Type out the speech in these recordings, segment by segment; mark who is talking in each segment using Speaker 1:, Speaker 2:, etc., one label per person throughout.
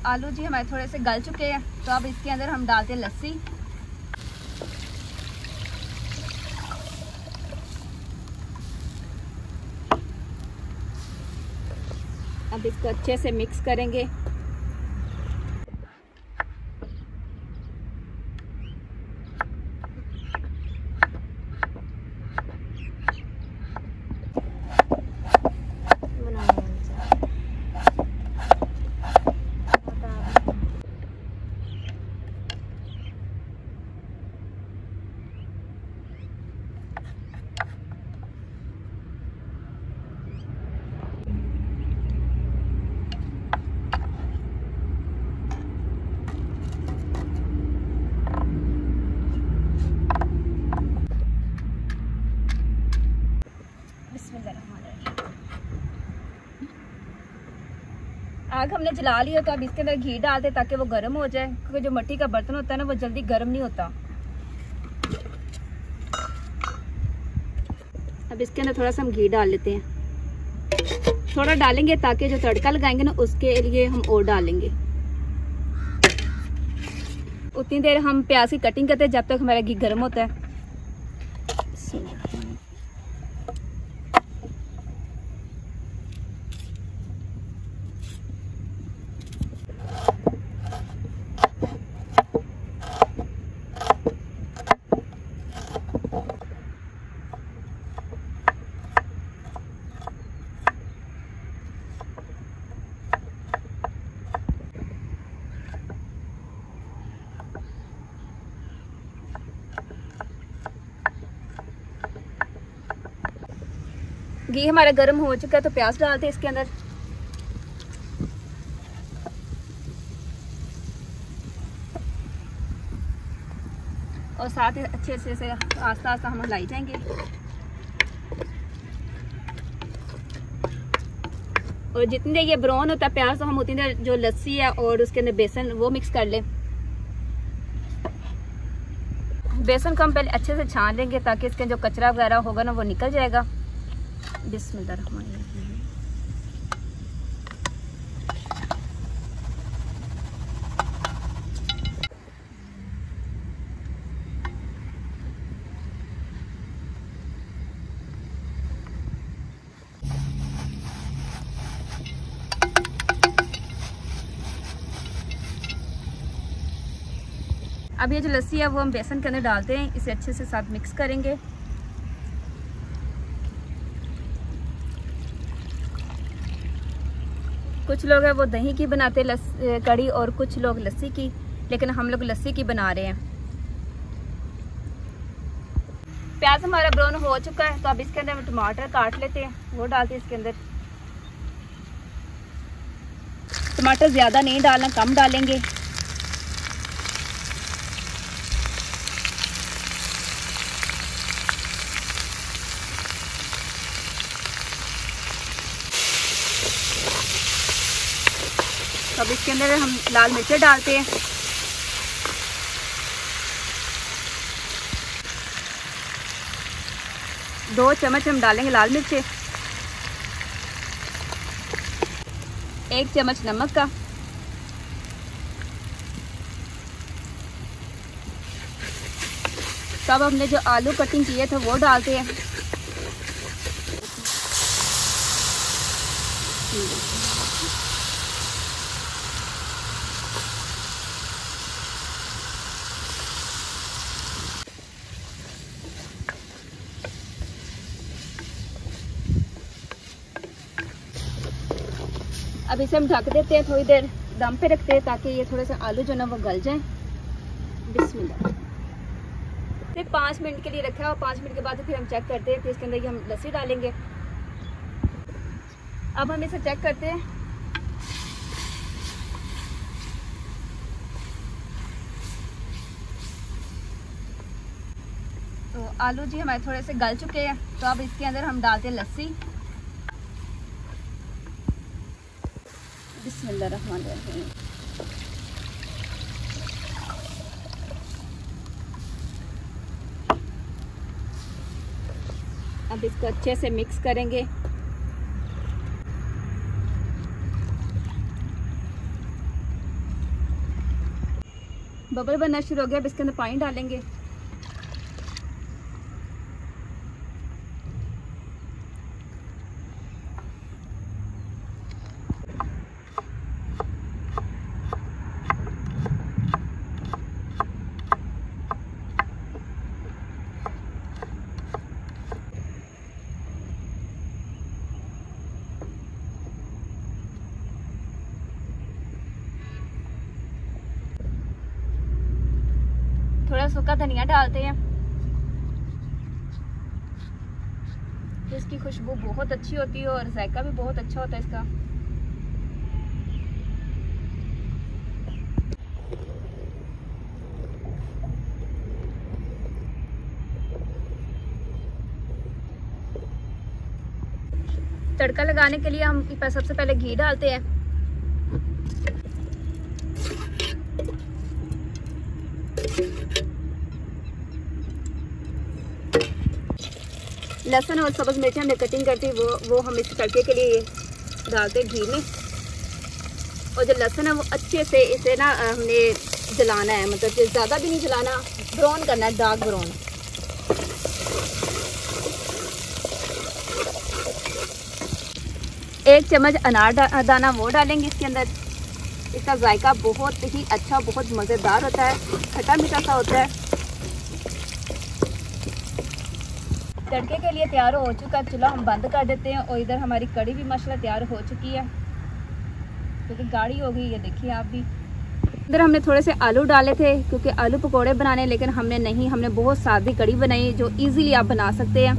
Speaker 1: आलू जी हमारे थोड़े से गल चुके हैं, तो अब इसके अंदर हम डालते हैं लस्सी। अब इसको अच्छे से मिक्स करेंगे। आग हमने जला लिया, तो अब इसके अंदर घी डालते ताकि वो गर्म हो जाए, क्योंकि जो मिट्टी का बर्तन होता है ना वो जल्दी गर्म नहीं होता। अब इसके अंदर थोड़ा सा हम घी डाल लेते हैं, थोड़ा डालेंगे ताकि जो तड़का लगाएंगे ना उसके लिए हम और डालेंगे। उतनी देर हम प्याज की कटिंग करते हैं जब तक हमारा घी गर्म होता है। घी हमारा गर्म हो चुका है, तो प्याज डालते हैं इसके अंदर। और साथ ही अच्छे से आस्ता आस्ता हम हिलाई जाएंगे। और जितनी देर ये ब्राउन होता है प्याज, तो हम उतनी देर जो लस्सी है और उसके अंदर बेसन वो मिक्स कर लें। बेसन को हम पहले अच्छे से छान लेंगे ताकि इसके जो कचरा वगैरह होगा ना वो निकल जाएगा। बिस्मिल्लाहिर्रहमानिर्रहीम। अब ये जो लस्सी है वो हम बेसन के अंदर डालते हैं, इसे अच्छे से साथ मिक्स करेंगे। कुछ लोग है वो दही की बनाते कड़ी, और कुछ लोग लस्सी की, लेकिन हम लोग लस्सी की बना रहे हैं। प्याज हमारा ब्राउन हो चुका है, तो अब इसके अंदर हम टमाटर काट लेते हैं, वो डालते हैं इसके अंदर। टमाटर ज़्यादा नहीं डालना, कम डालेंगे। अब इसके अंदर हम लाल मिर्चें डालते हैं। दो चम्मच हम डालेंगे लाल मिर्चें, 1 चम्मच नमक का, तब हमने जो आलू कटिंग किए थे वो डालते हैं। अब इसे हम ढक देते हैं, थोड़ी देर दम पे रखते हैं ताकि ये थोड़े से आलू जो ना वो गल जाएं। बिस्मिल्लाह। सिर्फ 5 मिनट के लिए रखा है, और 5 मिनट के बाद फिर हम चेक करते हैं, फिर इसके अंदर हम लस्सी डालेंगे। अब हम इसे चेक करते हैं। तो आलू जी हमारे थोड़े से गल चुके हैं, तो अब इसके अंदर हम डालते हैं लस्सी। बिस्मिल्लाहिर्रहमानिर्रहीम। अब इसको अच्छे से मिक्स करेंगे। बबल बनना शुरू हो गया। अब इसके अंदर पानी डालेंगे। थोड़ा सूखा धनिया डालते हैं, इसकी खुशबू बहुत अच्छी होती है और जायका भी बहुत अच्छा होता है इसका। तड़का लगाने के लिए हम सबसे पहले घी डालते हैं। लहसुन और सब्ज़ मिर्च हमने कटिंग करती वो हम इस तड़के के लिए डालते हैं घी में। और जो लहसुन है वो अच्छे से इसे ना हमने जलाना है, मतलब कि ज़्यादा भी नहीं जलाना, ब्राउन करना है, डार्क ब्राउन। एक चम्मच अनार दाना वो डालेंगे इसके अंदर। इसका जायका बहुत ही अच्छा, बहुत मज़ेदार होता है, खट्टा मीठा सा होता है। तड़के के लिए तैयार हो चुका है, चूल्हा हम बंद कर देते हैं। और इधर हमारी कड़ी भी माशाल्लाह तैयार हो चुकी है, क्योंकि गाढ़ी हो गई है, देखिए आप भी। इधर हमने थोड़े से आलू डाले थे क्योंकि आलू पकोड़े बनाने, लेकिन हमने बहुत सादी कड़ी बनाई जो इजीली आप बना सकते हैं,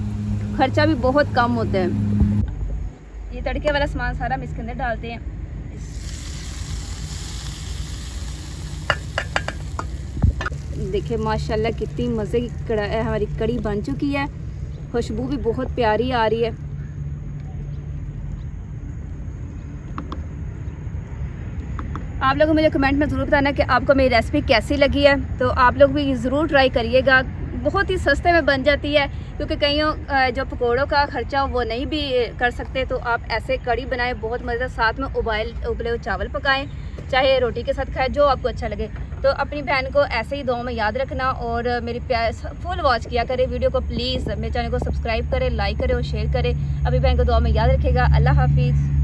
Speaker 1: खर्चा भी बहुत कम होता है। ये तड़के वाला सामान सारा हम इसके अंदर डालते हैं। देखिए माशाल्लाह कितनी मज़े की हमारी कड़ी बन चुकी है, खुशबू भी बहुत प्यारी आ रही है। आप लोग मुझे कमेंट में ज़रूर बताना कि आपको मेरी रेसिपी कैसी लगी है। तो आप लोग भी ज़रूर ट्राई करिएगा, बहुत ही सस्ते में बन जाती है, क्योंकि कईयों जो पकोड़ों का खर्चा वो नहीं भी कर सकते, तो आप ऐसे कड़ी बनाएं, बहुत मज़ेदार। साथ में उबले हुए चावल पकाएं, चाहे रोटी के साथ खाएं, जो आपको अच्छा लगे। तो अपनी बहन को ऐसे ही दुआ में याद रखना और मेरी फुल वॉच किया करें वीडियो को। प्लीज़ मेरे चैनल को सब्सक्राइब करें, लाइक करें और शेयर करें। अपनी बहन को दुआ में याद रखेगा। अल्लाह हाफिज़।